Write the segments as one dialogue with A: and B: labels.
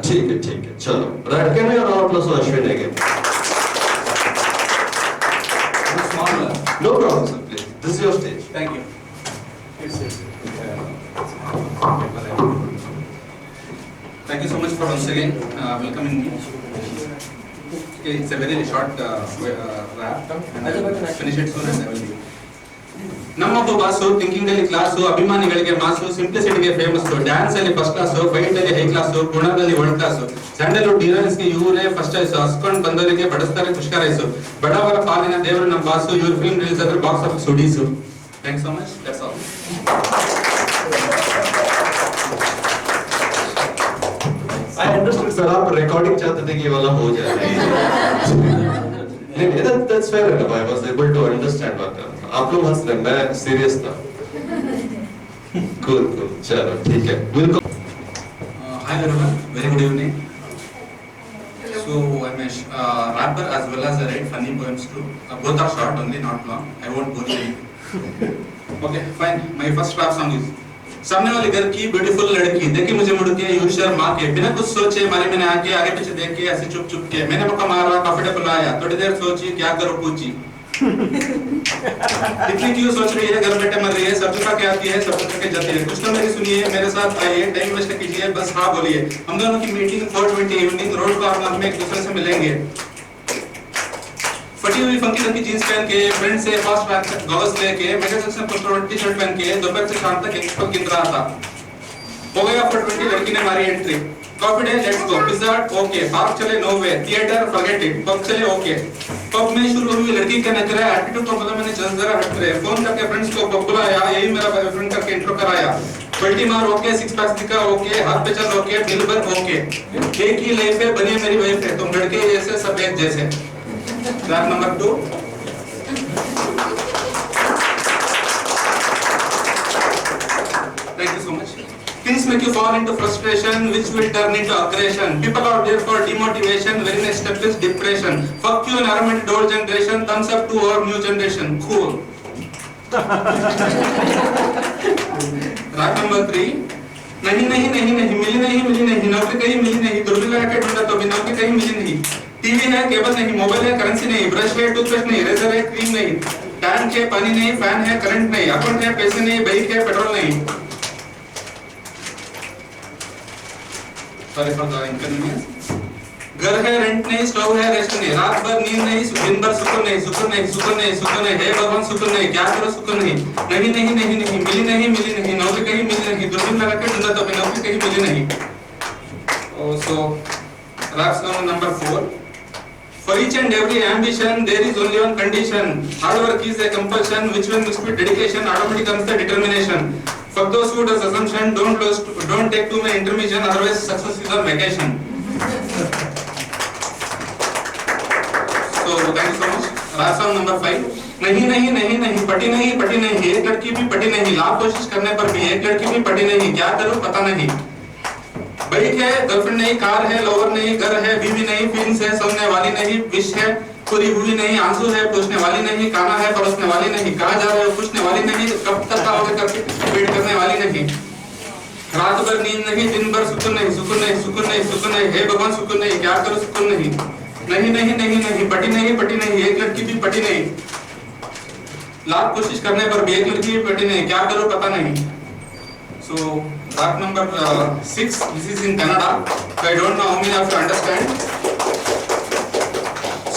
A: ठीक है चलो right can you round plus Ashwin again no problem sir please this is your stage
B: Thank you. Thank you so much for once again welcoming me. It's a very short rap and I will finish it soon and I will leave. ನಮ್ಮೊಬ್ಬ boss thinking ಅಲ್ಲಿ class, ಅಭಿಮಾನಿಗಳಿಗೆ mass, ಸಿಂಪ್ಲಿಸಿಟಿಗೆ famous, dance ಅಲ್ಲಿ first class, fight ಅಲ್ಲಿ high class, ಗುಣದಲ್ಲಿ world class, Sandalwood heroines ಗೆ ಇವರೇ first ಆಯ್ಸು, ಹಸ್ಕೊಂಡು ಬಂದವರಿಗೆ ಬಡಿಸ್ತಾರೆ ಖುಷ್ಕರ ಆಯ್ಸು, ಬಡವರ ಪಾಲಿನ ದೇವರು ನಮ್ಮ ಬಾಸು, ಇವ್ರ ಫಿಲ್ಮ್ ರಿಲೀಸ್ ಆದ್ರೆ ಬಾಕ್ಸ್ ಆಫೀಸ್ ಸುಡೀಸು. Thanks so much, that's all.
A: I understood sir आप recording चाहते थे कि ये वाला हो जाए नहीं that's fair enough I was able to understand what आप लोग हंस रहे मैं serious था cool चलो ठीक है welcome
B: Hi everyone, very good evening. So I'm a rapper as well as I write funny poems too. Both are short only, not long. I won't bore you. Okay, fine. My first rap song is सामने वाले घर की beautiful लड़की देखी मुझे मुड़ के यूं शर्मा के बिना कुछ सोचे मारे मैंने आके आगे पीछे देख के ऐसे चुप चुप के मैंने पक्का मारा कंफर्टेबल आया थोड़ी देर सोची क्या करूं पूछी इतनी क्यों सोच रही है घर बैठे मर रही है सब जगह क्या आती है सब जगह जाती है कुछ तो मेरी सुनिए मेरे साथ आइए टाइम वेस्ट कीजिए बस हाँ बोलिए हम दोनों की मीटिंग 4:20 इवनिंग रोड कॉर्नर में एक दूसरे से मिलेंगे फटी हुई फंकी रंग की जींस पहन के फ्रेंड से फास्ट ट्रैक गॉगल्स लेके मेगा जंक्शन पर टी शर्ट पहन के दोपहर से शाम तक एक पग गिन रहा था हो गया 4:20 लड़की ने मारी entry Coffee Day let's go pizza okay park चले no way theatre forget it pub चले ओके पब में शुरू हुई लड़की का नखरा एटीट्यूड तो मतलब मैंने जरा हट रहे फोन करके फ्रेंड्स को पब बुलाया यही मेरा बॉयफ्रेंड करके इंट्रो कराया पलटी मार ओके सिक्स पैक दिखा ओके हाथ पे चल ओके बिल भर ओके एक ही लाइफ है बनी मेरी वाइफ है तुम लड़के जैसे सब एक जैसे Rap number 2. Thank you so much. Things make you fall into frustration, which will turn into aggression. People are there for demotivation. Very next step is depression. Fuck you, environment, old generation. Thumbs up to our new generation. Cool. Rap number 3. नहीं मिली नहीं नौकरी कहीं मिली नहीं दुर्बल racket ढूंढा तो भी नौकरी कहीं मिली नहीं टीवी है केबल नहीं मोबाइल है करेंसी नहीं ब्रश है टूथपेस्ट नहीं रेजर है क्रीम नहीं टैंक है पानी नहीं फैन है करंट नहीं अकाउंट है पैसे नहीं बाइक है पेट्रोल नहीं सॉरी फॉर द इनकन्वीनियंस घर है रेंट नहीं स्टोव है रेस्ट नहीं रात भर नींद नहीं दिन भर सुकून नहीं हे भगवान सुकून नहीं क्या करो सुकून नहीं मिली नहीं नौकरी कहीं मिली नहीं दुर्बीन लगा के ढूंढा तो भी नौकरी कहीं मिली नहीं सो rap song number 4 For each and every ambition there is only one condition hard work is a compulsion which when mixed with dedication automatically comes the determination for those who does assumption don't take too many intermission otherwise success is on vacation so thank you so much rap song number 5 नहीं पटी नहीं एक लड़की भी पटी नहीं लाख कोशिश करने पर भी एक लड़की भी पटी नहीं क्या करूं पता नहीं बाइक है गर्लफ्रेंड नहीं कार है लोवर नहीं घर है बीवी नहीं फीलिंग्स है सुनने वाली नहीं विश है पूरी हुई नहीं आंसू है पूछने वाली नहीं खाना है परोसने वाली नहीं कहाँ जा रहे हो पूछने वाली नहीं कब तक आओगे करके वेट करने वाली नहीं रात भर नींद नहीं दिन भर सुकून नहीं हे भगवान सुकून नहीं क्या करो सुकून नहीं पटी नहीं एक लड़की भी पटी नहीं लाख कोशिश करने पर भी एक लड़की भी पटी नहीं क्या करो पता नहीं so rap number 6 this is in Kannada so I don't know how many of you understand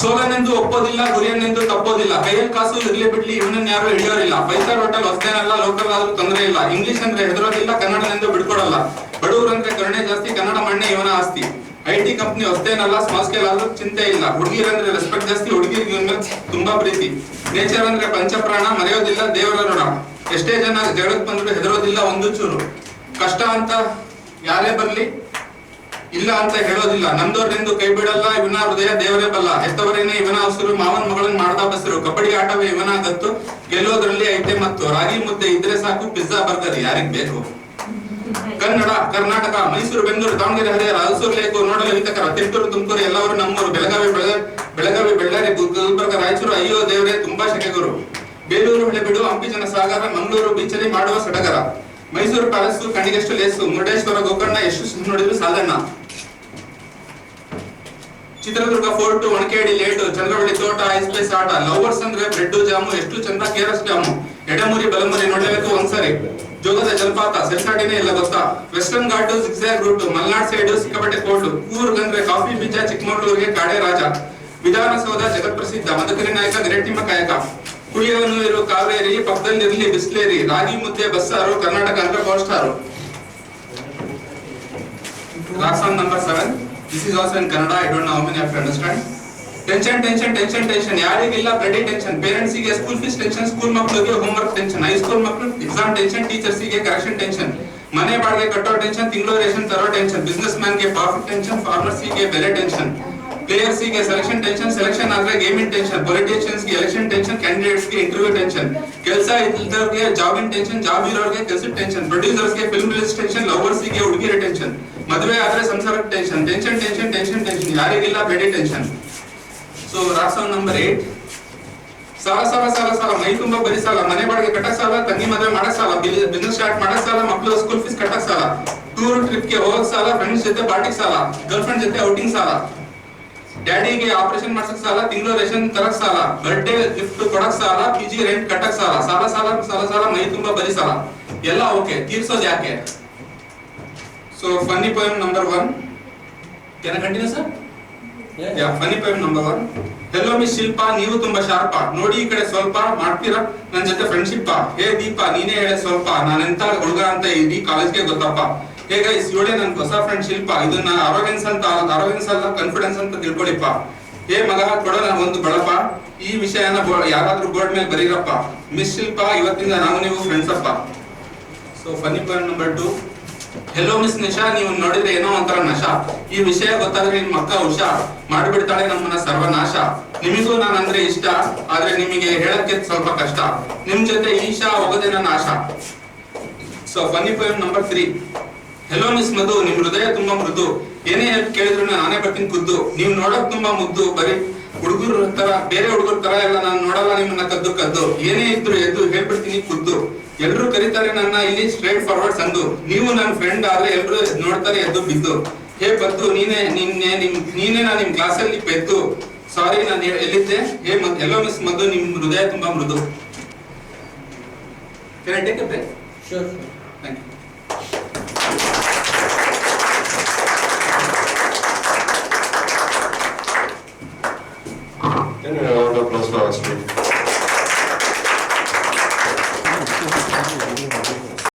B: ಸೋಲನೆಂದು ಒಪ್ಪೋದಿಲ್ಲ ಗುರಿಯನ್ನೆಂದು ತಪ್ಪೋದಿಲ್ಲ ಕೈಯಲ್ಲಿ ಕಾಸು ಇರ್ಲಿ ಬಿಡ್ಲಿ ಇವನನ್ನ ಯಾರು ಹಿಡಿಯೋರಿಲ್ಲ ಪೈಸಾ ಹೋಟೆಲ್ ಹೊಸದೇನಲ್ಲ ಲೋಕಲ್ ಆದ್ರೂ ತೊಂದರೆ ಇಲ್ಲ ಇಂಗ್ಲಿಷ್ ಅಂದ್ರೆ ಹೆದರೋದಿಲ್ಲ ಕನ್ನಡನೆಂದು ಬಿಡ್ಕೊಡಲ್ಲ ಬಡವರಂದ್ರೆ ಕರುಣೆ ಜಾಸ್ತಿ ಕನ್ನಡ ಮಣ್ಣೆ ಇವನ ಆಸ್ತಿ ಐಟಿ ಕಂಪನಿ ಹೊಸದೇನಲ್ಲ ಸ್ಮಾಲ್ ಸ್ಕೇಲ್ ಆದ್ರೂ ಚಿಂತೆ ಇಲ್ಲ ಹುಡುಗಿರಂದ್ರೆ ರೆಸ್ಪೆಕ್ಟ್ ಜಾಸ್ತಿ ಹುಡುಗಿರಿಗೆ ಇವನ ತುಂಬಾ ಪ್ರೀತಿ ನೇಚರ್ ಅಂದ್ರೆ ಪಂಚಪ್ರಾಣ ಮರೆಯೋದಿಲ್ಲ ದೇವರ ಋಣ ಎಷ್ಟೇ ಜನ ಜಗಳಕ್ಕೆ ಬಂದ್ರು ಹೆದರೋದಿಲ್ಲ ಒಂದು ಚೂರು ಕಷ್ಟ ಅಂತ ಯಾರೇ ಬರ್ಲಿ ಇಲ್ಲ ಅಂತ ಹೇಳೋದಿಲ್ಲ ನಂದೋರ್ನೆಂದು ಕೈ ಬಿಡಲ್ಲ ಇವನ ಹೃದಯ ದೇವರೇ ಬಲ್ಲ ಹೆತ್ತವರೇನೆ ಇವನ ಹಸುರು ಮಾವನ್ ಮಗಳನ್ನ ಮಾಡ್ದ ಬಸರು ಕಬಡ್ಡಿ ಆಟವೇ ಇವನ ಗತ್ತು ಗೆಲ್ಲೋದ್ರಲ್ಲಿ ಐತೆ ಮತ್ತು ರಾಗಿ ಮುದ್ದೆ ಇದ್ರೆ ಸಾಕು ಪಿಜ್ಜಾ ಬರ್ಗರ್ ಯಾರಿಗ್ ಬೇಕು ಕನ್ನಡ ಕರ್ನಾಟಕ ಮೈಸೂರು ಬೆಂಗಳೂರು ದಾವಣಗೆರೆ ಹರಿಹರ ಹಲಸೂರು ಲೇಕು ನೋಡಲು ಹಿತಕರ ತಿರುಪೂರು ತುಮಕೂರು ಎಲ್ಲವರು ನಮ್ಮೂರು ಬೆಳಗಾವಿ ಬಳ್ಳಾರಿ ಗುಲ್ಬರ್ಗ ರಾಯಚೂರು ಅಯ್ಯೋ ದೇವರೇ ತುಂಬಾ ಶಕೆಗುರು ಬೇಲೂರು ಹಳೆಬೀಡು ಹಂಪಿ ಜನ ಸಾಗರ ಮಂಗಳೂರು ಬೀಚಲ್ಲಿ ಮಾಡುವ ಸಡಗರ ಮೈಸೂರು ಪ್ಯಾಲೇಸ್ ಕಣಿಗೆಷ್ಟು ಲೇಸು ಮುರುಡೇಶ್ವರ ಗೋಕರ್ಣ ಎಷ್ಟು ನೋಡಿದ್ರು ಸಾಧನ ಚಿತ್ರದುರ್ಗ ಫೋರ್ಟ್, ಒಣಕೆಡಿ ಲೇಟ್, ಚಂದ್ರವಳ್ಳಿ ತೋಟ, ಐಸ್ಪೇಸ್ ಆಟ, ಲವರ್ಸ್ ಅಂದ್ರೆ ಬ್ರೆಡ್ ಜಾಮು, ಎಷ್ಟು ಚಂದ KRS ಡ್ಯಾಮು, ಎಡಮುರಿ ಬಲಮುರಿ ನೋಡಲೇಬೇಕು ಒಂದ್ಸರಿ, ಜೋಗದ ಜಲಪಾತ ಸೆಲ್ಸಾಡಿನೇ ಇಲ್ಲ ಗೊತ್ತಾ, Western Ghat, zigzag route, Malnad side ಸಿಕ್ಕಾಪಟ್ಟೆ ಕೋರ್ಟ್, ಕೂರ್ಗ್ ಅಂದ್ರೆ ಕಾಫಿ ಬೀಜ, ಚಿಕ್ಕಮಗಳೂರಿಗೆ ಕಾಡೆ ರಾಜ, ವಿಧಾನಸೌಧ ಜಗತ್ಪ್ರಸಿದ್ಧ, ಮದಕರಿ ನಾಯಕ ಗಿರಟ್ಟಿಮ್ಮ ಕಾಯಕ, ಕುಡಿಯುವ ನೀರು ಕಾವೇರಿ, ಪಕ್ಕದಲ್ಲಿರ್ಲಿ ಬಿಸ್ಲೇರಿ, ರಾಗಿ ಮುದ್ದೆ ಬಸ್ಸಾರು, ಕರ್ನಾಟಕ ಅಂದ್ರೆ power star. Rock song number 7. This is also in Kannada. I don't know how many of you understand. Tension. ಯಾರಿಗಿಲ್ಲ ಬ್ಲಡಿ ಟೆನ್ಷನ್. ಪೇರೆಂಟ್ಸ್ ಗೆ ಸ್ಕೂಲ್ ಫೀಸ್ ಟೆನ್ಷನ್, ಸ್ಕೂಲ್ ಮಕ್ಕಳಿಗೆ ಹೋಮ್ವರ್ಕ್ ಟೆನ್ಷನ್, ಹೈಸ್ಕೂಲ್ ಮಕ್ಕಳು ಎಕ್ಸಾಮ್ ಟೆನ್ಷನ್, ಟೀಚರ್ಸ್ ಗೆ correction tension, ಮನೆ ಬಾಡಿಗೆ ಕಟ್ಟೋ tension, ತಿಂಗಳು ration ತರೋ ಟೆನ್ಷನ್, ಬಿಸ್ನೆಸ್ ಮ್ಯಾನ್ ಗೆ ಪ್ರಾಫಿಟ್ ಟೆನ್ಷನ್, ಫಾರ್ಮರ್ಸ್ ಗೆ ಬೆಲೆ ಟೆನ್ಷನ್, ಪ್ಲೇಯರ್ಸ್ ಗೆ ಸೆಲೆಕ್ಷನ್ ಟೆನ್ಷನ್, ಸೆಲೆಕ್ಷನ್ ಆದ್ರೆ ಗೇಮಿಂಗ್ ಟೆನ್ಷನ್, ಪೊಲಿಟಿಷಿಯನ್ಸ್ ಗೆ ಎಲೆಕ್ಷನ್ ಟೆನ್ಷನ್, ಕ್ಯಾಂಡಿಡೇಟ್ಸ್ ಗೆ ಇಂಟರ್ವ್ಯೂ ಟೆನ್ಷನ್, ಕೆಲಸ ಇದ್ದವರಿಗೆ ಜಾಬಿಂಗ್ ಟೆನ್ಷನ್, ಜಾಬ್ ಇರೋರಿಗೆ ಕೆಲಸದ ಟೆನ್ಷನ್, ಪ್ರೊಡ್ಯೂಸರ್ಸ್ ಗೆ ಫಿಲ್ಮ್ ರಿಲೀಸ್ ಟೆನ್ಷನ್, ಲವರ್ಸ್ ಗೆ ಹುಡುಗಿರ ಟೆನ್ಷನ್, ಮದುವೆ ಆದ್ರೆ ಸಂಸಾರದ ಟೆನ್ಷನ್, ಟೆನ್ಷನ್, ಯಾರಿಗಿಲ್ಲ bloody tension. So rock song number 8. ಸಾಲ ಮೈ ತುಂಬಾ ಬರೀ ಸಾಲ, ಮನೆ ಬಾಡಿಗೆ ಕಟ್ಟಕ್ ಸಾಲ, ತಂಗಿ ಮದುವೆ ಮಾಡಕ್ ಸಾಲ, ಬಿಸ್ನೆಸ್ ಸ್ಟಾರ್ಟ್ ಮಾಡಕ್ ಸಾಲ, ಮಕ್ಕಳು ಸ್ಕೂಲ್ ಫೀಸ್ ಕಟ್ಟಕ್ ಸಾಲ, ಟೂರ್ ಟ್ರಿಪ್ ಗೆ ಹೋಗಕ್ ಸಾಲ, ಫ್ರೆಂಡ್ಸ್ ಜೊತೆ ಪಾರ್ಟಿಗೆ ಸಾಲ, ಗರ್ಲ್ ಫ್ರೆಂಡ್ ಜೊತೆ ಔಟಿಂಗ್ ಸಾಲ, ಡ್ಯಾಡಿಗೆ ಆಪರೇಷನ್ ಮಾಡ್ಸಕ್ ಸಾಲ, ತಿಂಗಳು ರೇಷನ್ ತರಕ್ ಸಾಲ, ಬರ್ಡೇ ಗಿಫ್ಟ್ ಕೊಡಕ್ ಸಾಲ, PG ರೆಂಟ್ ಕಟ್ಟಕ್ ಸಾಲ, ಮೈ ತುಂಬಾ ಬರೀ ಸಾಲ ಎಲ್ಲ ಓಕೆ, ತೀರ್ಸೋದು ಯಾಕೆ? So funny poem number 1. Can I continue, sir? Yeah, funny poem number 1. Hello Miss ಶಿಲ್ಪ, ನೀವು ತುಂಬಾ ಶಾರ್ಪ, ನೋಡಿ ಈ ಕಡೆ ಸ್ವಲ್ಪ, ಮಾಡ್ತೀರಾ ನನ್ ಜೊತೆ ಫ್ರೆಂಡ್ಶಿಪ್? ಹೇ ದೀಪ, ನೀನೇ ಹೇಳ ಸ್ವಲ್ಪ, ನಾನೆಂತ ಹುಡುಗ ಅಂತ ಇಡೀ ಕಾಲೇಜ್ಗೆ ಗೊತ್ತಪ್ಪ. ಹೇ ಗೈಸ್, ಇವಳೇ ನನ್ ಹೊಸ ಫ್ರೆಂಡ್ ಶಿಲ್ಪ, ಇದನ್ನ ಅರೋಗೆನ್ಸ್ ಅಲ್ಲ ಕಾನ್ಫಿಡೆನ್ಸ್ ಅಂತ ತಿಳ್ಕೊಳಿಪ್ಪ. ಹೇ ಮಗ, ಕೊಡೋಣ ಒಂದು ಬಳಪ, ಈ ವಿಷಯನ ಯಾರಾದ್ರೂ ಬೋರ್ಡ್ ಮೇಲೆ ಬರೀರಪ್ಪ. ಮಿಸ್ ಶಿಲ್ಪ, ಇವತ್ತಿಂದ ನಾವು ನೀವು ಫ್ರೆಂಡ್ಸ್ ಅಪ್ಪ. So funny poem number 2. Hello miss Nisha, ನೀವು ನೋಡಿದ್ರೆ ಏನೋ ಒಂಥರ ನಶಾ, ಈ ವಿಷಯ ಗೊತ್ತಾದ್ರೆ ನಿಮ್ ಅಕ್ಕ ಉಷಾ, ಮಾಡಿಬಿಡ್ತಾಳೆ ನಮ್ಮನ್ನ ಸರ್ವನಾಶ. ನಿಮಗೂ ನಾನಂದ್ರೆ ಇಷ್ಟ, ಆದ್ರೆ ನಿಮಗೆ ಹೇಳಕ್ಕೆ ಸ್ವಲ್ಪ ಕಷ್ಟ, ನಿಮ್ ಜೊತೆ ಈಶಾ ಹೋಗೋದೇ ನನ್ನ ಆಶಾ. So funny poem number 3. Hello miss Madhu, ನಿಮ್ ಹೃದಯ ತುಂಬಾ ಮೃದು, ಏನೇ ಹೆಲ್ಪ್ ಕೇಳಿದ್ರು ನಾನೇ ಬರ್ತೀನಿ ಖುದ್ದು, ನೀವು ನೋಡಕ್ ತುಂಬಾ ಮುದ್ದು, ಬರೀ ಹುಡುಗರ ತರ, ಬೇರೆ ಹುಡುಗರ ತರ ಎಲ್ಲ ನಾನು ನೋಡಲ್ಲ ನಿಮ್ಮನ್ನ ಕದ್ದು, ಏನೇ ಇದ್ರು ಎದ್ದು ಹೇಳ್ಬಿಡ್ತೀನಿ ಖುದ್ದು, ಎಲ್ರು ಕರೀತಾರೆ ನನ್ನ ಇಲ್ಲಿ ಸ್ಟ್ರೇಟ್ ಫಾರ್ವರ್ಡ್ ಸಂದು, ನೀವು ನನ್ನ ಫ್ರೆಂಡ್ ಆದ್ರೆ ಎಲ್ರು ನೋಡ್ತಾರೆ ಎದ್ದು ಬಿದ್ದು, ಹೇ ಬದ್ದು ನೀನೇ ನಾ ನಿಮ್ ಕ್ಲಾಸಲ್ಲಿ ಪೆದ್ದು, ಸಾರಿ ನಾನು ಎಲ್ಲಿದ್ದೆ, ಎಲ್ಲೋ ಮಿಸ್ ಮದ್ದು, ನಿಮ್ ಹೃದಯ ತುಂಬಾ ಮೃದು. Can I take a break?
C: Sure.
B: Thank you.